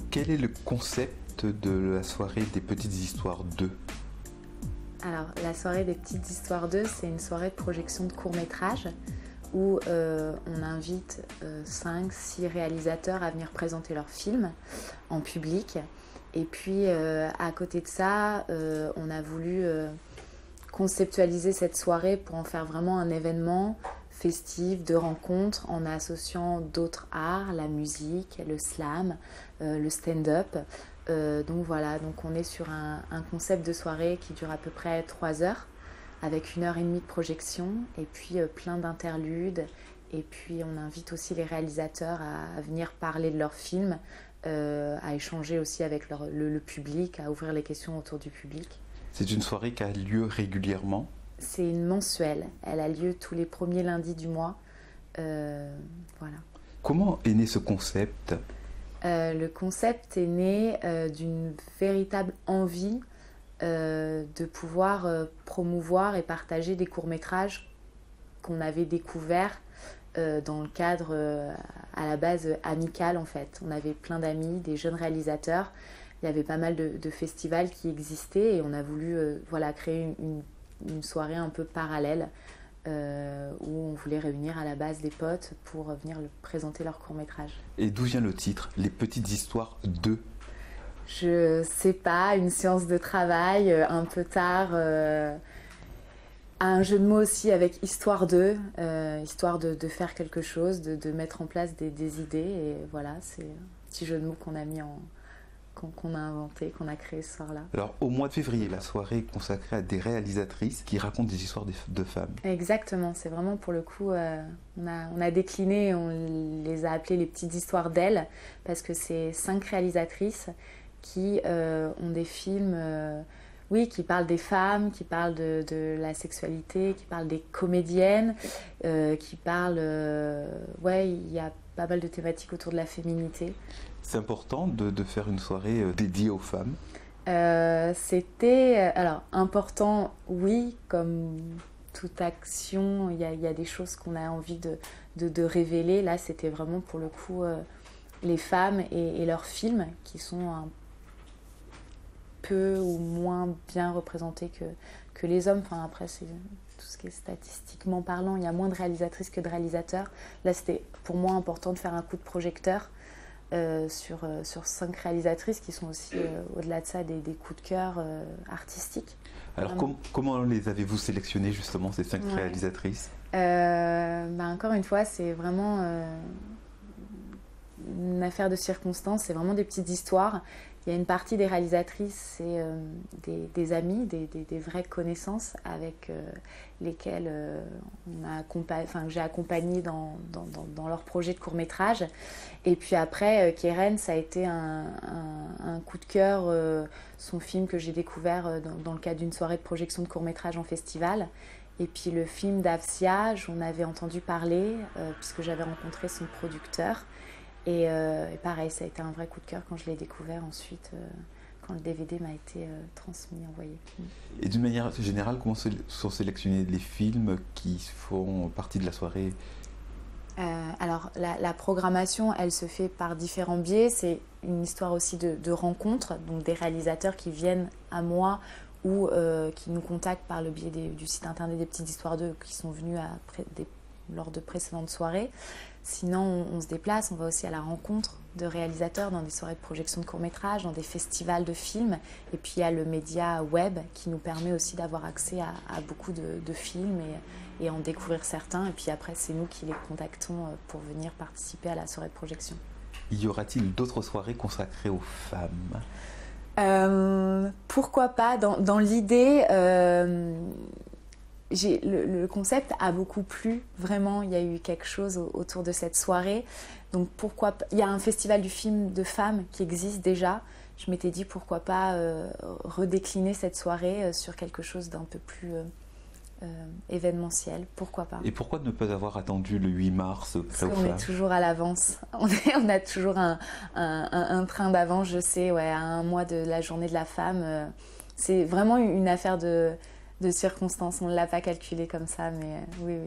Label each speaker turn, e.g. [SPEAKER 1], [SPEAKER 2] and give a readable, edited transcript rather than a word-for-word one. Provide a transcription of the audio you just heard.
[SPEAKER 1] Quel est le concept de la soirée des petites histoires 2?
[SPEAKER 2] Alors, la soirée des petites histoires 2, c'est une soirée de projection de courts-métrages où on invite 5-6 réalisateurs à venir présenter leurs films en public. Et puis, à côté de ça, on a voulu conceptualiser cette soirée pour en faire vraiment un événement festif de rencontres en associant d'autres arts, la musique, le slam, le stand-up. Donc voilà, donc on est sur un concept de soirée qui dure à peu près 3 heures, avec 1h30 de projection, et puis plein d'interludes. Et puis on invite aussi les réalisateurs à venir parler de leurs films, à échanger aussi avec le public, à ouvrir les questions autour du public.
[SPEAKER 1] C'est une soirée qui a lieu régulièrement?
[SPEAKER 2] C'est une mensuelle, elle a lieu tous les premiers lundis du mois. Voilà.
[SPEAKER 1] Comment est né ce concept?
[SPEAKER 2] Le concept est né d'une véritable envie de pouvoir promouvoir et partager des courts-métrages qu'on avait découverts dans le cadre à la base amical en fait. On avait plein d'amis, des jeunes réalisateurs, il y avait pas mal de festivals qui existaient et on a voulu créer une soirée un peu parallèle où on voulait réunir à la base des potes pour venir présenter leur court-métrage.
[SPEAKER 1] Et d'où vient le titre, Les petites histoires 2?
[SPEAKER 2] Je sais pas, une séance de travail un peu tard, un jeu de mots aussi avec histoire de, histoire de faire quelque chose, de mettre en place des idées, et voilà, c'est un petit jeu de mots qu'on a mis qu'on a inventé, qu'on a créé ce soir-là.
[SPEAKER 1] Alors, au mois de février, la soirée est consacrée à des réalisatrices qui racontent des histoires de femmes.
[SPEAKER 2] Exactement, c'est vraiment pour le coup, on a décliné, on les a appelées les petites histoires d'elles, parce que c'est 5 réalisatrices qui ont des films qui parlent des femmes, qui parlent de la sexualité, qui parlent des comédiennes, qui parlent... il y a pas mal de thématiques autour de la féminité.
[SPEAKER 1] C'est important de faire une soirée dédiée aux femmes?
[SPEAKER 2] C'était important, oui, comme toute action, il y a des choses qu'on a envie de révéler. Là, c'était vraiment pour le coup les femmes et leurs films qui sont un peu ou moins bien représentés que les hommes. Enfin, après, c'est tout ce qui est statistiquement parlant, il y a moins de réalisatrices que de réalisateurs. Là, c'était pour moi important de faire un coup de projecteur sur 5 réalisatrices qui sont aussi, au-delà de ça, des coups de cœur artistiques.
[SPEAKER 1] Alors, comment les avez-vous sélectionnées, justement, ces 5 réalisatrices?
[SPEAKER 2] Encore une fois, c'est vraiment une affaire de circonstances, c'est vraiment des petites histoires. Il y a une partie des réalisatrices, c'est des amis, des vraies connaissances avec lesquelles j'ai accompagné dans leur projet de court-métrage. Et puis après, Keren, ça a été un coup de cœur, son film que j'ai découvert dans le cadre d'une soirée de projection de court-métrage en festival. Et puis le film d'Afsia, j'en avais entendu parler puisque j'avais rencontré son producteur. Et pareil, ça a été un vrai coup de cœur quand je l'ai découvert ensuite, quand le DVD m'a été transmis, envoyé.
[SPEAKER 1] Et d'une manière générale, comment sont sélectionnés les films qui font partie de la soirée?
[SPEAKER 2] Alors, la programmation, elle se fait par différents biais. C'est une histoire aussi de rencontres, donc des réalisateurs qui viennent à moi ou qui nous contactent par le biais du site internet des Petites Histoires 2, qui sont venus lors de précédentes soirées. Sinon, on se déplace, on va aussi à la rencontre de réalisateurs dans des soirées de projection de courts-métrages, dans des festivals de films. Et puis il y a le média web qui nous permet aussi d'avoir accès à beaucoup de films et en découvrir certains. Et puis après, c'est nous qui les contactons pour venir participer à la soirée de projection.
[SPEAKER 1] Y aura-t-il d'autres soirées consacrées aux femmes?
[SPEAKER 2] Pourquoi pas? Dans l'idée... le concept a beaucoup plu, vraiment, il y a eu quelque chose autour de cette soirée. Donc pourquoi pas, il y a un festival du film de femmes qui existe déjà. Je m'étais dit pourquoi pas redécliner cette soirée sur quelque chose d'un peu plus événementiel, pourquoi pas.
[SPEAKER 1] Et pourquoi ne pas avoir attendu le 8 mars?
[SPEAKER 2] Parce qu'on est toujours à l'avance, on a toujours un train d'avance, je sais, à un mois de la journée de la femme. C'est vraiment une affaire de circonstances, on ne l'a pas calculé comme ça, mais oui.